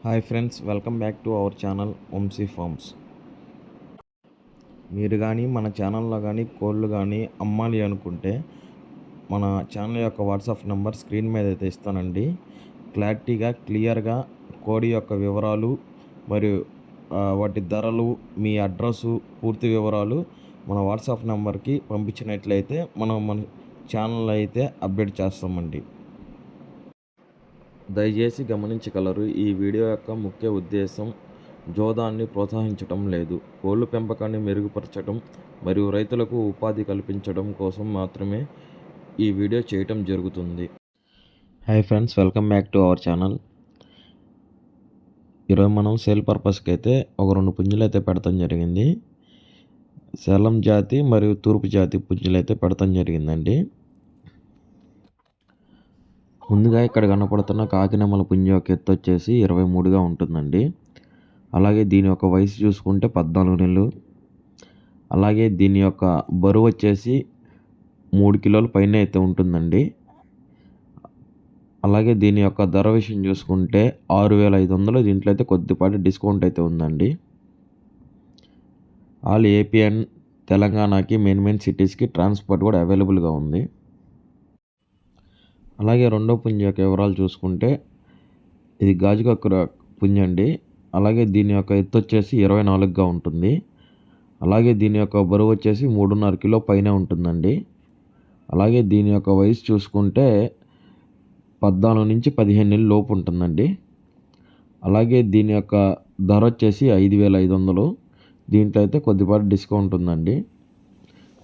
Hi friends, welcome back to our channel Vamshi Farms. మీరు కానీ మన ఛానల్లో కానీ కోళ్ళు కానీ అమ్మాలి అనుకుంటే మన ఛానల్ యొక్క వాట్సాప్ నెంబర్ స్క్రీన్ మీద అయితే ఇస్తానండి. క్లారిటీగా క్లియర్గా కోడి యొక్క వివరాలు మరియు వాటి ధరలు, మీ అడ్రస్సు, పూర్తి వివరాలు మన వాట్సాప్ నెంబర్కి పంపించినట్లయితే మన ఛానల్ అయితే అప్డేట్ చేస్తామండి. దయచేసి గమనించగలరు, ఈ వీడియో యొక్క ముఖ్య ఉద్దేశం జోదాన్ని ప్రోత్సహించడం లేదు, కోళ్ల పెంపకాన్ని మెరుగుపరచడం మరియు రైతులకు ఉపాధి కల్పించడం కోసం మాత్రమే ఈ వీడియో చేయటం జరుగుతుంది. Hi friends, welcome back to our channel. ఈరోజు మనం సేల్ పర్పస్కి అయితే ఒక 2 పుంజులు అయితే పెడతాం జరిగింది. సేలం జాతి మరియు తూర్పు జాతి పుంజులు అయితే పెడతాం జరిగిందండి. ముందుగా ఇక్కడ కనపడుతున్న కాకినెమల పుంజు యొక్క ఎత్తు వచ్చేసి 23గా ఉంటుందండి. అలాగే దీని యొక్క వయసు చూసుకుంటే 14 నెలలు. అలాగే దీని యొక్క బరువు వచ్చేసి 3 కిలోల పైన అయితే ఉంటుందండి. అలాగే దీని యొక్క ధర విషయం చూసుకుంటే 6,500. దీంట్లో అయితే కొద్దిపాటి డిస్కౌంట్ అయితే ఉందండి. ఆల్ ఏపీ అండ్ తెలంగాణకి మెయిన్ సిటీస్కి ట్రాన్స్పోర్ట్ కూడా అవైలబుల్గా ఉంది. అలాగే రెండో పుంజు యొక్క వివరాలు చూసుకుంటే ఇది గాజుకక్కుర పుంజు అండి. అలాగే దీని యొక్క ఎత్తు వచ్చేసి 24గా ఉంటుంది. అలాగే దీని యొక్క బరువు వచ్చేసి 3.5 కిలో పైన ఉంటుందండి. అలాగే దీని యొక్క వయసు చూసుకుంటే 14 నుంచి 15 నెలల లోపు ఉంటుందండి. అలాగే దీని యొక్క ధర వచ్చేసి 5,500. దీంట్లో అయితే కొద్దిపాటి డిస్కౌంట్ ఉందండి.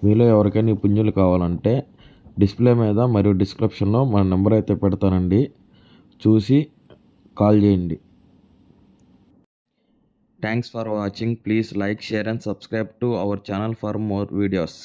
మీలో ఎవరికైనా ఈ పుంజులు కావాలంటే డిస్ప్లే మీద మరియు డిస్క్రిప్షన్లో మన నెంబర్ అయితే పెడతానండి, చూసి కాల్ చేయండి. Thanks for watching. Please like, share and subscribe to our channel for more videos.